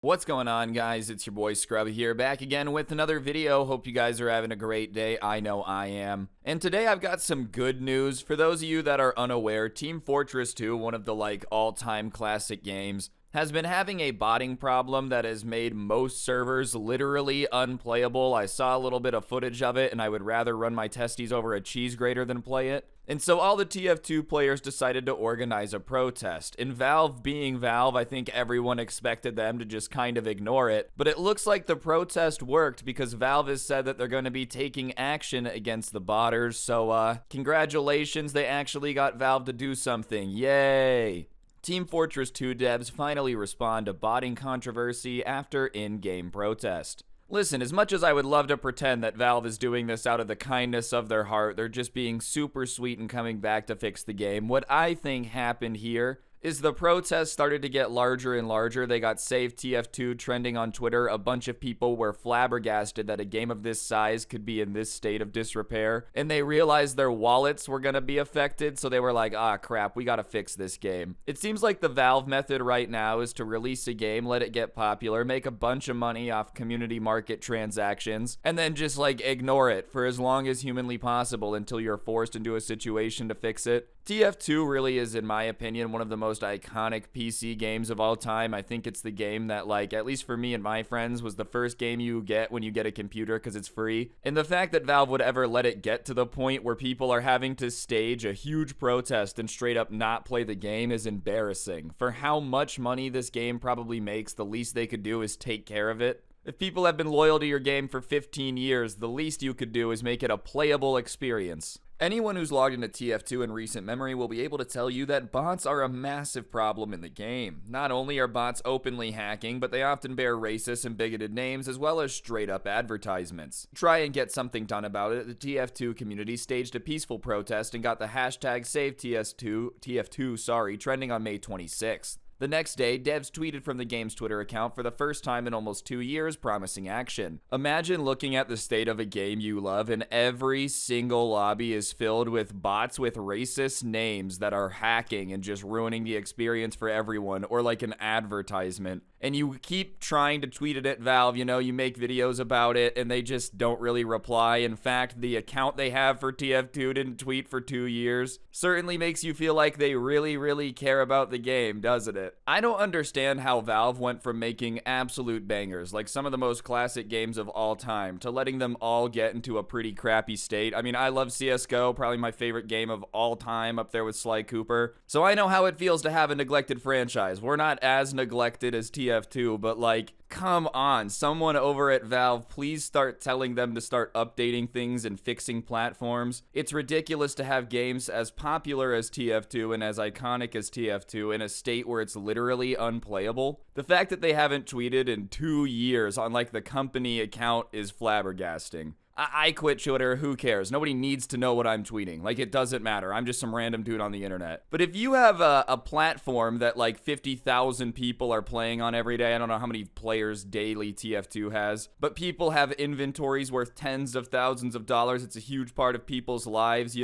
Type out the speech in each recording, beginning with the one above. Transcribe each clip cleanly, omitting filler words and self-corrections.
What's going on, guys? It's your boy Scrubae here, back again with another video. Hope you guys are having a great day. I know I am. And today I've got some good news. For those of you that are unaware, Team Fortress 2, one of the all-time classic games, has been having a botting problem that has made most servers literally unplayable. I saw a little bit of footage of it, and I would rather run my testes over a cheese grater than play it. And so all the TF2 players decided to organize a protest. And Valve being Valve, I think everyone expected them to just kind of ignore it. But it looks like the protest worked because Valve has said that they're going to be taking action against the botters. So congratulations, they actually got Valve to do something. Yay! Team Fortress 2 devs finally respond to botting controversy after in-game protest. Listen, as much as I would love to pretend that Valve is doing this out of the kindness of their heart, they're just being super sweet and coming back to fix the game. What I think happened here is the protests started to get larger and larger. They got Save TF2 trending on Twitter. A bunch of people were flabbergasted that a game of this size could be in this state of disrepair. And they realized their wallets were going to be affected, so they were like, ah, crap, we got to fix this game. It seems like the Valve method right now is to release a game, let it get popular, make a bunch of money off community market transactions, and then just ignore it for as long as humanly possible until you're forced into a situation to fix it. TF2 really is, in my opinion, one of the most iconic PC games of all time. I think it's the game that, at least for me and my friends, was the first game you get when you get a computer because it's free. And the fact that Valve would ever let it get to the point where people are having to stage a huge protest and straight up not play the game is embarrassing. For how much money this game probably makes, the least they could do is take care of it. If people have been loyal to your game for 15 years, the least you could do is make it a playable experience. Anyone who's logged into TF2 in recent memory will be able to tell you that bots are a massive problem in the game. Not only are bots openly hacking, but they often bear racist and bigoted names as well as straight up advertisements. To try and get something done about it, the TF2 community staged a peaceful protest and got the hashtag SaveTF2 trending on May 26th. The next day, devs tweeted from the game's Twitter account for the first time in almost 2 years, promising action. Imagine looking at the state of a game you love and every single lobby is filled with bots with racist names that are hacking and just ruining the experience for everyone, or like an advertisement. And you keep trying to tweet it at Valve, you make videos about it and they just don't really reply. In fact, the account they have for TF2 didn't tweet for 2 years. Certainly makes you feel like they really care about the game, doesn't it? I don't understand how Valve went from making absolute bangers, like some of the most classic games of all time, to letting them all get into a pretty crappy state. I mean, I love CSGO, probably my favorite game of all time, up there with Sly Cooper. So I know how it feels to have a neglected franchise. We're not as neglected as TF2, but come on, someone over at Valve, please start telling them to start updating things and fixing platforms. It's ridiculous to have games as popular as TF2 and as iconic as TF2 in a state where it's literally unplayable. The fact that they haven't tweeted in 2 years on the company account is flabbergasting. I quit Twitter, who cares? Nobody needs to know what I'm tweeting. It doesn't matter. I'm just some random dude on the internet. But if you have a platform that 50,000 people are playing on every day, I don't know how many players daily TF2 has, but people have inventories worth tens of thousands of dollars. It's a huge part of people's lives,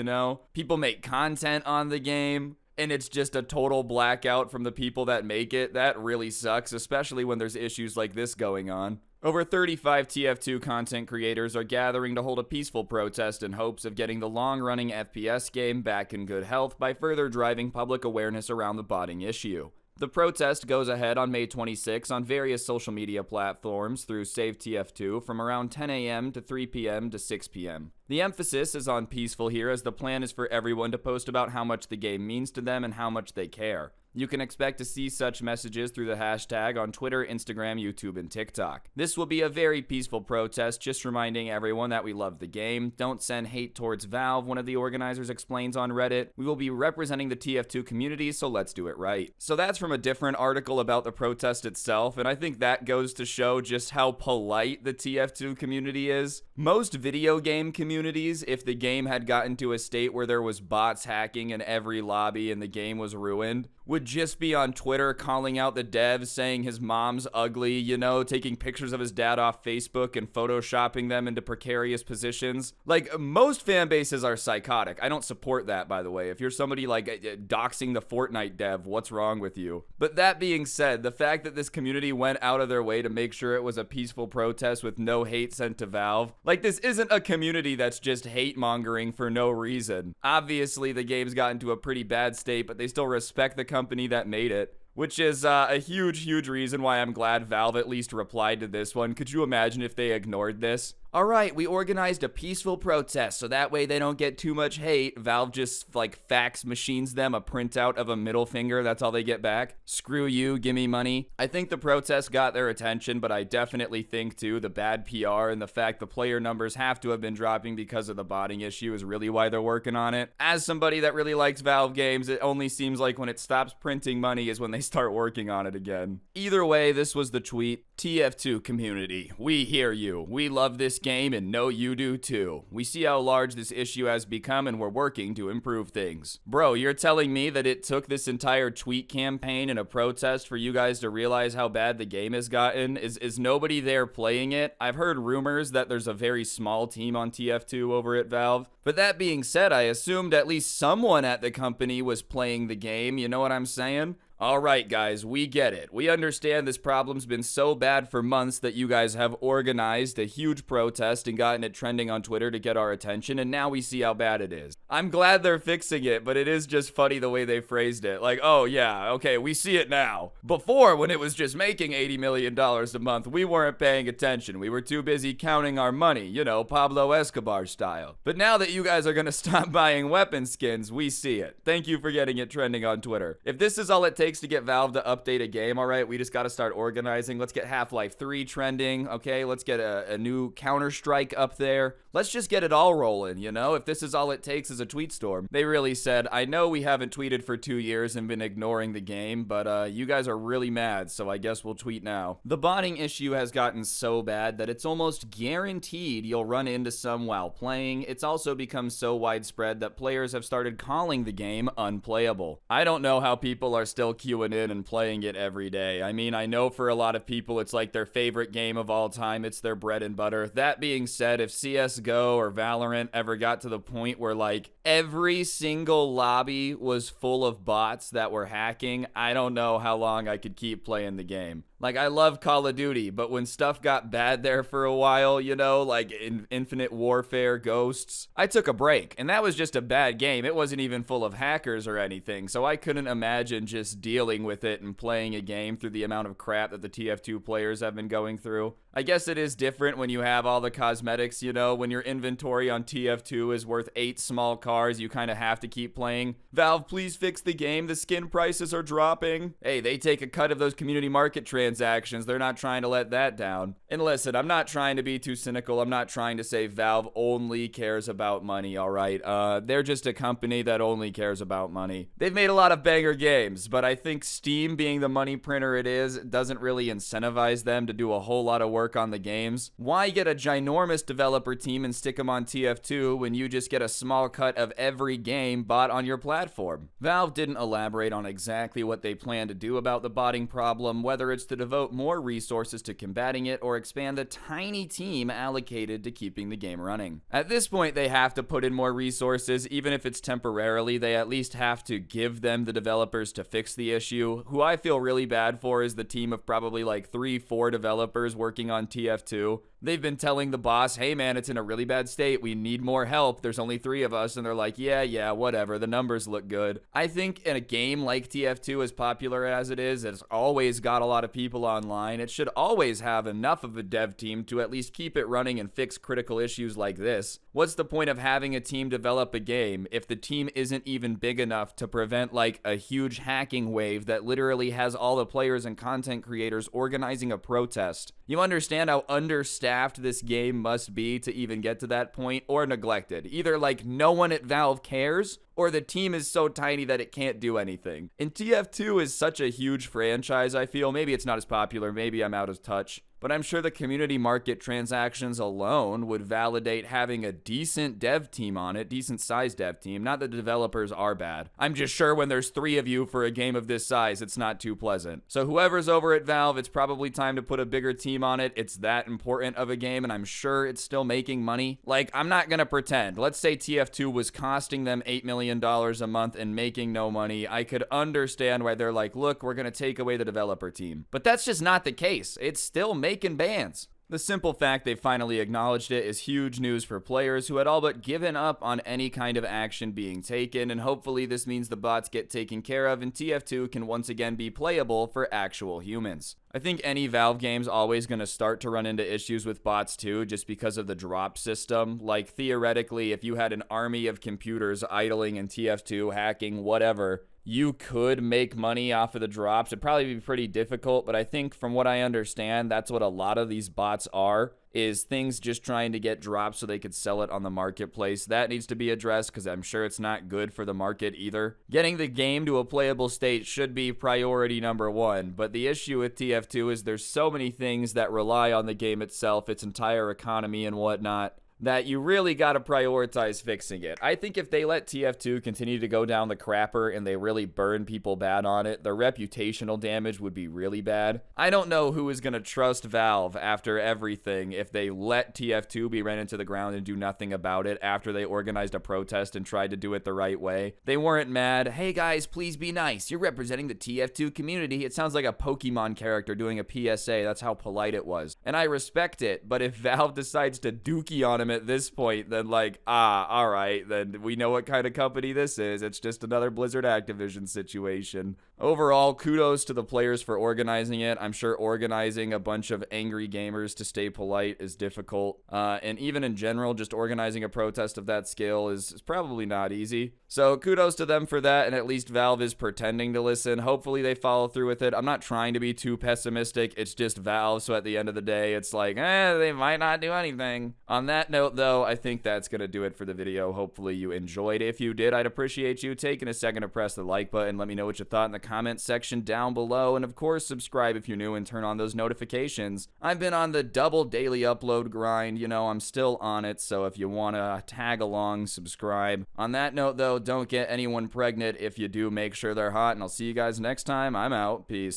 People make content on the game, and it's just a total blackout from the people that make it. That really sucks, especially when there's issues like this going on. Over 35 TF2 content creators are gathering to hold a peaceful protest in hopes of getting the long-running FPS game back in good health by further driving public awareness around the botting issue. The protest goes ahead on May 26 on various social media platforms through Save TF2 from around 10 a.m. to 3 p.m. to 6 p.m. The emphasis is on peaceful here, as the plan is for everyone to post about how much the game means to them and how much they care. You can expect to see such messages through the hashtag on Twitter, Instagram, YouTube, and TikTok. This will be a very peaceful protest, just reminding everyone that we love the game. Don't send hate towards Valve, one of the organizers explains on Reddit. We will be representing the TF2 community, so let's do it right. So that's from a different article about the protest itself, and I think that goes to show just how polite the TF2 community is. Most video game communities, if the game had gotten to a state where there was bots hacking in every lobby and the game was ruined, would just be on Twitter calling out the devs, saying his mom's ugly, you know, taking pictures of his dad off Facebook and photoshopping them into precarious positions. Like, most fan bases are psychotic. I don't support that, by the way. If you're somebody like doxing the Fortnite dev, what's wrong with you? But that being said, the fact that this community went out of their way to make sure it was a peaceful protest with no hate sent to Valve, like, this isn't a community that's just hate mongering for no reason. Obviously, the game's gotten to a pretty bad state, but they still respect the company that made it, which is a huge reason why I'm glad Valve at least replied to this one. Could you imagine if they ignored this? All right, we organized a peaceful protest so that way they don't get too much hate. Valve just like fax machines them a printout of a middle finger. That's all they get back. Screw you, give me money. I think the protest got their attention, but I definitely think too the bad PR and the fact the player numbers have to have been dropping because of the botting issue is really why they're working on it. As somebody that really likes Valve games, it only seems like when it stops printing money is when they start working on it again. Either way, this was the tweet. TF2 community, we hear you. We love this game and know you do too. We see how large this issue has become and we're working to improve things. Bro, you're telling me that it took this entire tweet campaign and a protest for you guys to realize how bad the game has gotten? Is nobody there playing it? I've heard rumors that there's a very small team on TF2 over at Valve. But that being said, I assumed at least someone at the company was playing the game, you know what I'm saying? Alright guys, we get it. We understand this problem's been so bad for months that you guys have organized a huge protest and gotten it trending on Twitter to get our attention, and now we see how bad it is. I'm glad they're fixing it, but it is just funny the way they phrased it. Like, oh yeah, okay, we see it now. Before, when it was just making $80 million a month, we weren't paying attention. We were too busy counting our money, you know, Pablo Escobar style. But now that you guys are gonna stop buying weapon skins, we see it. Thank you for getting it trending on Twitter. If this is all it takes to get Valve to update a game, all right, we just got to start organizing. Let's get Half-Life 3 trending, okay? Let's get a new Counter-Strike up there. Let's just get it all rolling, you know? If this is all it takes is a tweet storm. They really said, I know we haven't tweeted for 2 years and been ignoring the game, but you guys are really mad, so I guess we'll tweet now. The botting issue has gotten so bad that it's almost guaranteed you'll run into some while playing. It's also become so widespread that players have started calling the game unplayable. I don't know how people are still queuing in and playing it every day. I mean, I know for a lot of people it's like their favorite game of all time. It's their bread and butter. That being said, if CSGO or Valorant ever got to the point where like every single lobby was full of bots that were hacking, I don't know how long I could keep playing the game. Like, I love Call of Duty, but when stuff got bad there for a while, you know, like in Infinite Warfare, Ghosts, I took a break, and that was just a bad game. It wasn't even full of hackers or anything, so I couldn't imagine just dealing with it and playing a game through the amount of crap that the TF2 players have been going through. I guess it is different when you have all the cosmetics, you know, when your inventory on TF2 is worth 8 small cars, you kind of have to keep playing. Valve, please fix the game. The skin prices are dropping. Hey, they take a cut of those community market transactions. They're not trying to let that down. And listen, I'm not trying to be too cynical. I'm not trying to say Valve only cares about money, all right? They're just a company that only cares about money. They've made a lot of banger games, but I think Steam, being the money printer it is, doesn't really incentivize them to do a whole lot of work on the games. Why get a ginormous developer team and stick them on TF2 when you just get a small cut of every game bought on your platform? Valve didn't elaborate on exactly what they plan to do about the botting problem, whether it's to devote more resources to combating it or expand the tiny team allocated to keeping the game running. At this point, they have to put in more resources, even if it's temporarily. They at least have to give them the developers to fix the issue. Who I feel really bad for is the team of probably like 3-4 developers working on TF2. They've been telling the boss, hey man, it's in a really bad state. We need more help. There's only 3 of us. And they're like, yeah, whatever. The numbers look good. I think in a game like TF2, as popular as it is, it's always got a lot of people online. It should always have enough of a dev team to at least keep it running and fix critical issues like this. What's the point of having a team develop a game if the team isn't even big enough to prevent like a huge hacking wave that literally has all the players and content creators organizing a protest? You understand how understaffed this game must be to even get to that point, or neglected. Either like no one at Valve cares, or the team is so tiny that it can't do anything. And TF2 is such a huge franchise, I feel. Maybe it's not as popular, maybe I'm out of touch. But I'm sure the community market transactions alone would validate having a decent dev team on it, decent sized dev team. Not that the developers are bad. I'm just sure when there's 3 of you for a game of this size, it's not too pleasant. So whoever's over at Valve, it's probably time to put a bigger team on it. It's that important of a game, and I'm sure it's still making money. Like, I'm not gonna pretend. Let's say TF2 was costing them $8 million a month and making no money. I could understand why they're like, look, we're gonna take away the developer team. But that's just not the case. It's still making bands. The simple fact they finally acknowledged it is huge news for players who had all but given up on any kind of action being taken, and hopefully this means the bots get taken care of and TF2 can once again be playable for actual humans. I think any Valve game's always going to start to run into issues with bots too, just because of the drop system. Like, theoretically, if you had an army of computers idling in TF2, hacking, whatever, you could make money off of the drops. It'd probably be pretty difficult, but I think from what I understand, that's what a lot of these bots are, is things just trying to get drops so they could sell it on the marketplace. That needs to be addressed because I'm sure it's not good for the market either. Getting the game to a playable state should be priority number 1, but the issue with TF2 is there's so many things that rely on the game itself, its entire economy and whatnot, that you really got to prioritize fixing it. I think if they let TF2 continue to go down the crapper and they really burn people bad on it, the reputational damage would be really bad. I don't know who is going to trust Valve after everything if they let TF2 be ran into the ground and do nothing about it after they organized a protest and tried to do it the right way. They weren't mad, hey guys, please be nice, you're representing the TF2 community. It sounds like a Pokemon character doing a PSA. That's how polite it was. And I respect it, but if Valve decides to dookie on him at this point, then like, all right, then we know what kind of company this is. It's just another Blizzard Activision situation. Overall, kudos to the players for organizing it. I'm sure organizing a bunch of angry gamers to stay polite is difficult. And even in general, just organizing a protest of that scale is probably not easy. So kudos to them for that, and at least Valve is pretending to listen. Hopefully they follow through with it. I'm not trying to be too pessimistic. It's just Valve, so at the end of the day, it's like, they might not do anything. On that note, though, I think that's going to do it for the video. Hopefully you enjoyed. If you did, I'd appreciate you taking a second to press the like button. Let me know what you thought in the comment section down below. And of course, subscribe if you're new and turn on those notifications. I've been on the double daily upload grind. You know, I'm still on it. So if you want to tag along, subscribe. On that note, though, don't get anyone pregnant. If you do, make sure they're hot. And I'll see you guys next time. I'm out. Peace.